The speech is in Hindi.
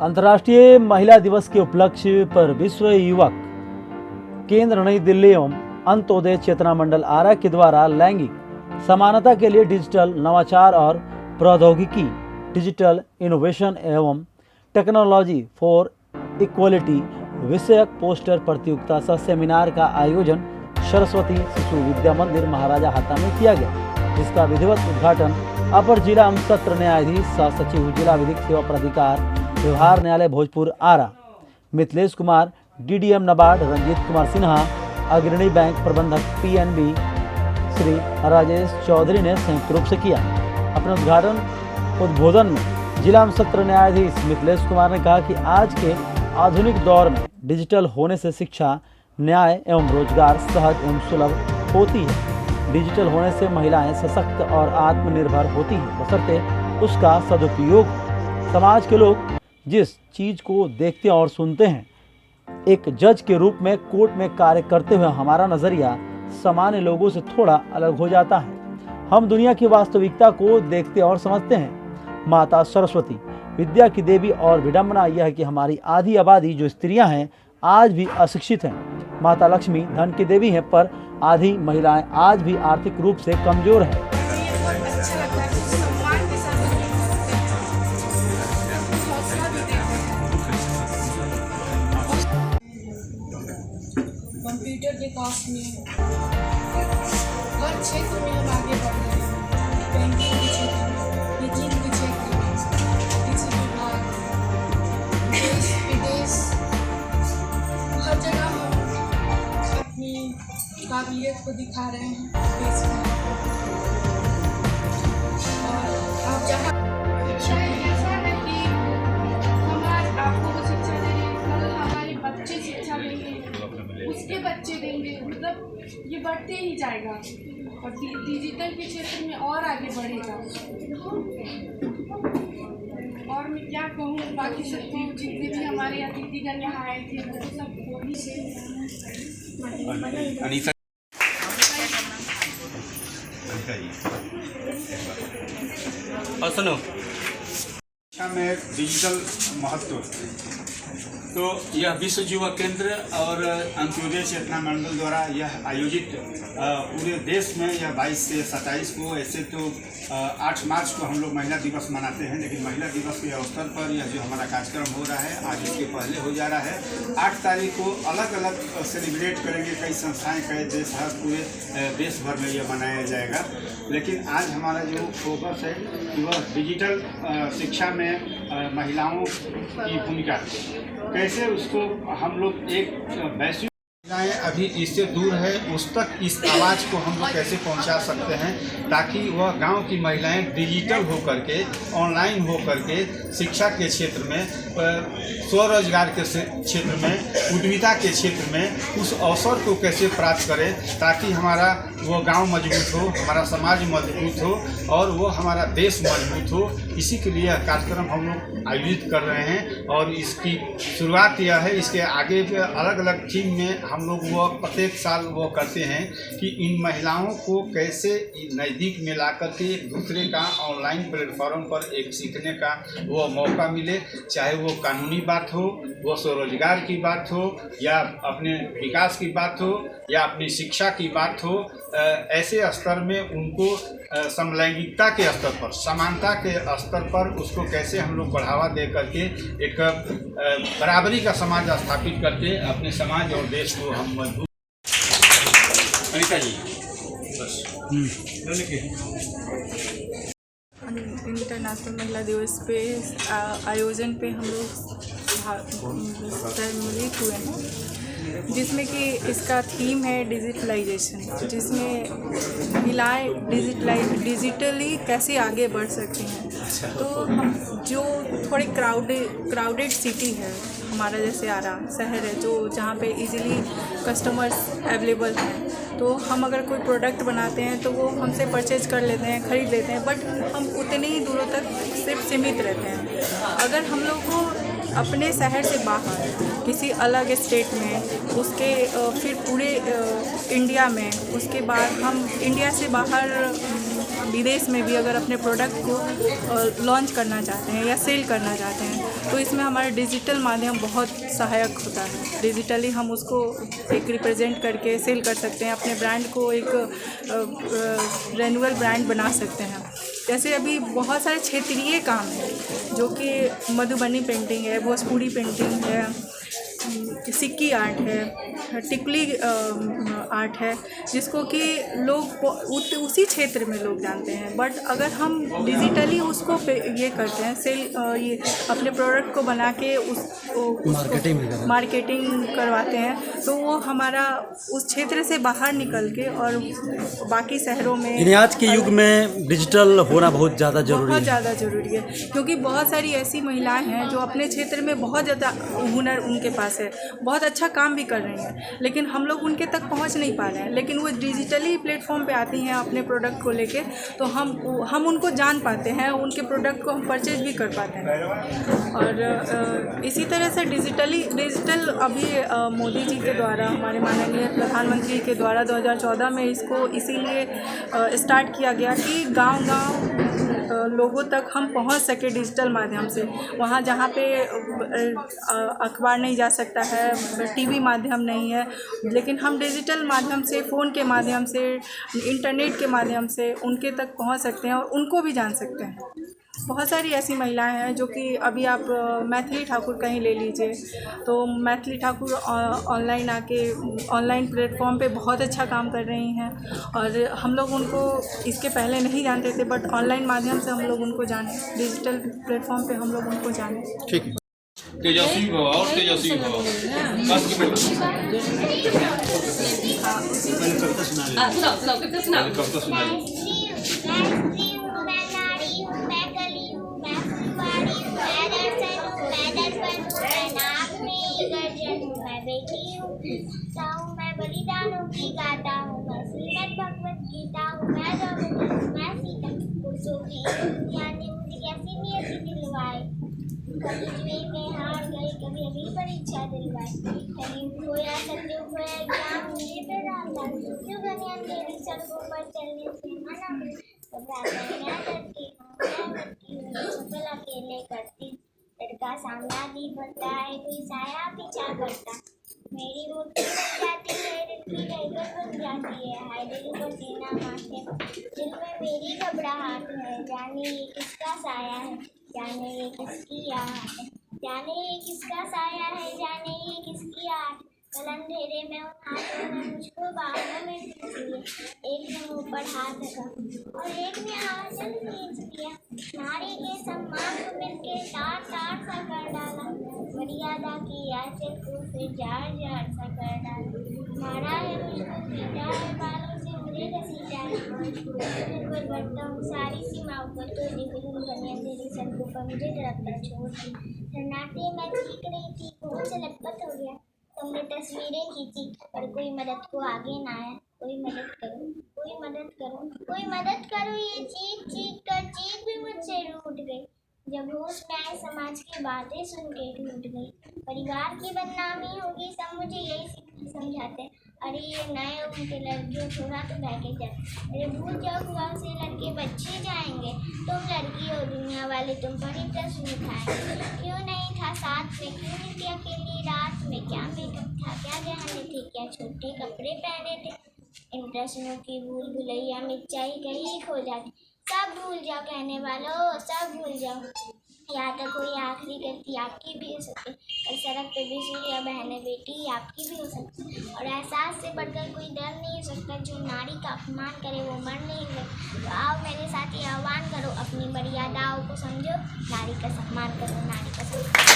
अंतर्राष्ट्रीय महिला दिवस के उपलक्ष्य पर विश्व युवक केंद्र नई दिल्ली एवं अंत्योदय चेतना मंडल आरा के द्वारा लैंगिक समानता के लिए डिजिटल नवाचार और प्रौद्योगिकी, डिजिटल इनोवेशन एवं टेक्नोलॉजी फॉर इक्वलिटी विषयक पोस्टर प्रतियोगिता सह सेमिनार का आयोजन सरस्वती शिशु विद्या मंदिर महाराजा हाता में किया गया, जिसका विधिवत उद्घाटन अपर जिला एवं सत्र न्यायाधीश सह सचिव जिला विधिक सेवा प्राधिकार व्यवहार न्यायालय भोजपुर आरा मिथिलेश कुमार, डीडीएम नाबार्ड रंजीत कुमार सिन्हा, अग्रणी बैंक प्रबंधक पीएनबी श्री राजेश चौधरी ने संयुक्त रूप से किया। अपने उद्बोधन में जिला एवं सत्र न्यायाधीश मिथिलेश कुमार ने कहा कि आज के आधुनिक दौर में डिजिटल होने से शिक्षा, न्याय एवं रोजगार सहज एवं सुलभ होती है। डिजिटल होने से महिलाएं सशक्त और आत्मनिर्भर होती हैं, बशर्ते उसका सदुपयोग। समाज के लोग जिस चीज़ को देखते और सुनते हैं, एक जज के रूप में कोर्ट में कार्य करते हुए हमारा नज़रिया सामान्य लोगों से थोड़ा अलग हो जाता है। हम दुनिया की वास्तविकता को देखते और समझते हैं। माता सरस्वती विद्या की देवी और विडंबना यह है कि हमारी आधी आबादी जो स्त्रियां हैं आज भी अशिक्षित हैं। माता लक्ष्मी धन की देवी हैं, पर आधी महिलाएं आज भी आर्थिक रूप से कमजोर हैं। कंप्यूटर के विकास में हर क्षेत्र में हम आगे बढ़ रहे हैं। बैंकिंग के क्षेत्र में, टीचिंग के क्षेत्र में, किसी विभाग, देश विदेश, हर जगह हम अपनी काबिलियत को दिखा रहे हैं देश में। और आप जहाँ शायद ऐसा है कि आपको वो शिक्षा दे रहे हैं, कल हमारे बच्चे शिक्षा देंगे, उसके बच्चे देंगे, मतलब ये बढ़ते ही जाएगा और डिजिटल के क्षेत्र में और आगे बढ़ेगा। और मैं क्या कहूँ, बाकी सब जितने भी हमारे अतिथिगण यहाँ आए थे वो सब वही से शिक्षा में डिजिटल महत्व। तो यह विश्व युवा केंद्र और अंत्योदय चेतना मंडल द्वारा यह आयोजित पूरे देश में यह 22 से 27 को, ऐसे तो 8 मार्च को हम लोग महिला दिवस मनाते हैं, लेकिन महिला दिवस के अवसर पर यह जो हमारा कार्यक्रम हो रहा है आज इसके पहले हो जा रहा है। 8 तारीख को अलग अलग सेलिब्रेट करेंगे, कई संस्थाएं, कई देश, हर पूरे देश भर में यह मनाया जाएगा। लेकिन आज हमारा जो फोकस है कि वह डिजिटल शिक्षा में महिलाओं की भूमिका, कैसे उसको हम लोग एक वैश्विक अभी इससे दूर है उस तक इस आवाज़ को हम लोग कैसे पहुंचा सकते हैं, ताकि वह गांव की महिलाएं डिजिटल हो करके, ऑनलाइन हो करके शिक्षा के क्षेत्र में, स्वरोजगार के क्षेत्र में, उद्यमिता के क्षेत्र में उस अवसर को कैसे प्राप्त करें, ताकि हमारा वो गांव मजबूत हो, हमारा समाज मजबूत हो और वो हमारा देश मजबूत हो। इसी के लिए कार्यक्रम हम लोग आयोजित कर रहे हैं और इसकी शुरुआत यह है। इसके आगे पे अलग अलग थीम में हम लोग वो प्रत्येक साल वो करते हैं कि इन महिलाओं को कैसे नज़दीक में ला करके एक दूसरे का ऑनलाइन प्लेटफॉर्म पर एक सीखने का वो मौका मिले, चाहे वो कानूनी बात हो, वो स्वरोजगार की बात हो, या अपने विकास की बात हो, या अपनी शिक्षा की बात हो। ऐसे स्तर में उनको समलैंगिकता के स्तर पर, समानता के स्तर पर उसको कैसे हम लोग बढ़ावा दे करके एक बराबरी का समाज स्थापित करके अपने समाज और देश को हम मजबूत। अनिता जी बस इंटरनेशनल महिला दिवस पे आयोजन पे हम लोग सम्मिलित हुए हैं, जिसमें कि इसका थीम है डिजिटलाइजेशन, जिसमें महिलाएं डिजिटली कैसे आगे बढ़ सकती हैं। तो हम जो थोड़ी क्राउडेड सिटी है हमारा, जैसे आरा शहर है जो जहाँ पे इजीली कस्टमर्स अवेलेबल हैं, तो हम अगर कोई प्रोडक्ट बनाते हैं तो वो हमसे परचेज कर लेते हैं, ख़रीद लेते हैं, बट हम उतने ही दूरों तक सिर्फ सीमित रहते हैं। अगर हम लोग को अपने शहर से बाहर किसी अलग स्टेट में, उसके फिर पूरे इंडिया में, उसके बाद हम इंडिया से बाहर विदेश में भी अगर अपने प्रोडक्ट को लॉन्च करना चाहते हैं या सेल करना चाहते हैं तो इसमें हमारा डिजिटल माध्यम बहुत सहायक होता है। डिजिटली हम उसको एक रिप्रेजेंट करके सेल कर सकते हैं, अपने ब्रांड को एक रेन्यूअल ब्रांड बना सकते हैं। जैसे अभी बहुत सारे क्षेत्रीय काम हैं जो कि मधुबनी पेंटिंग है, भोजपुरी पेंटिंग है, सिक्की आर्ट है, टिकली आर्ट है, जिसको कि लोग उसी क्षेत्र में लोग जानते हैं। बट अगर हम डिजिटली उसको ये करते हैं सेल, ये अपने प्रोडक्ट को बना के मार्केटिंग करवाते हैं तो वो हमारा उस क्षेत्र से बाहर निकल के और बाकी शहरों में, आज के युग में डिजिटल होना बहुत ज़्यादा ज़रूरी है, क्योंकि बहुत सारी ऐसी महिलाएं हैं जो अपने क्षेत्र में बहुत ज़्यादा हुनर उनके पास है, बहुत अच्छा काम भी कर रही हैं, लेकिन हम लोग उनके तक पहुंच नहीं पा रहे हैं। लेकिन वो डिजिटली प्लेटफॉर्म पे आती हैं अपने प्रोडक्ट को लेके तो हम उनको जान पाते हैं, उनके प्रोडक्ट को हम परचेज भी कर पाते हैं। और इसी तरह से डिजिटल अभी मोदी जी के द्वारा, हमारे माननीय प्रधानमंत्री के द्वारा 2014 में इसको इसीलिए स्टार्ट किया गया कि गांव-गांव लोगों तक हम पहुंच सके डिजिटल माध्यम से। वहाँ जहाँ पे अखबार नहीं जा सकता है, टीवी माध्यम नहीं है, लेकिन हम डिजिटल माध्यम से, फ़ोन के माध्यम से, इंटरनेट के माध्यम से उनके तक पहुंच सकते हैं और उनको भी जान सकते हैं। बहुत सारी ऐसी महिलाएं हैं जो कि अभी आप मैथिली ठाकुर कहीं ले लीजिए तो मैथिली ठाकुर ऑनलाइन प्लेटफॉर्म पे बहुत अच्छा काम कर रही हैं और हम लोग उनको इसके पहले नहीं जानते थे, बट ऑनलाइन माध्यम से हम लोग उनको जाने, डिजिटल प्लेटफॉर्म पे हम लोग उनको जाने। ठीक है। तेजस्वी भव और तेजस्वी भव। कविता सुनाइए। मैं बलिदानों की गाता हूँ, मैं श्रीमद् भगवत गीता हूँ, मैं मैं सीता पुरुषों की यानी मुझे कैसी नियति दिलवाए, कभी जुए में हार गई, कभी अभी परीक्षा दिलवाई, कभी खोया सत्य खोया एग्जाम मुझे पे डालता, क्यों गने अंधेरी सड़कों पर चलने से मना घबराता मैं डरती हूँ, सफल अकेले करती, लड़का सामना भी बढ़ता है, कोई साया पीछा करता, मेरी मूर्ति बन जाती है, दिल की धड़कन बन जाती है, हाय दिल को सीना माथे, दिल में मेरी घबराहट है, जाने ये किसका साया है, जाने ये किसकी आहट है, जाने ये किसका साया है, जाने ये किसकी आहट, कल अंधेरे में उन हाथों ने मुझको बाहों में खींच लिया, एक ने मुँह पर हाथ रखा और एक ने आंचल खींच लिया, नारी के सम्मान को मिलके तार तार सा कर डाला, मर्यादा की आंचल को फिर जार जार सा कर डाला, मारा है मुझको, पीटा है बालों से मुझे घसीटा है, फिर बढ़ता हूँ सारी सीमाओं पर तो निकलूँ बनी अंधेरी सड़कों पर मुझे तड़पता छोड़ दी, सन्नाटे में चीख रही थी, खून से लटपट हो गया, तुमने तस्वीरें खींची पर कोई मदद को आगे ना आया, कोई मदद करो, कोई मदद करो, कोई मदद करो, ये चीख चीख कर चीख भी मुझसे रूठ गई, जब होश में आए समाज की बातें सुन के टूट गई, परिवार की बदनामी होगी सब मुझे यही समझाते, अरे ये नए उनके लड़कियों थोड़ा तो बहके जाए, अरे भूल जाओ कुआं से लड़के बच्चे जाएंगे, तुम लड़की हो दुनिया वाले तुम पर ही प्रश्न उठाएंगे, क्यों नहीं था साथ में, क्यों नहीं थी अकेली रात में, क्या मेकअप था, क्या गहने थे, क्या छोटे कपड़े पहने थे, इन प्रश्नों की भूल भुलैया मिर्चाई कहीं खो जाती, सब भूल जाओ कहने वालों, सब भूल जाओ, यहाँ तक कोई आखिरी गलती आपकी भी हो सकती, कल सड़क पे बिछड़ी या बहने बेटी आपकी भी हो सकती, और एहसास से बढ़कर कोई डर नहीं हो सकता, जो नारी का अपमान करे वो मर नहीं सकता, तो आओ मेरे साथ ये आह्वान करो, अपनी मर्यादाओं को समझो, नारी का सम्मान करो, नारी का सम्मान।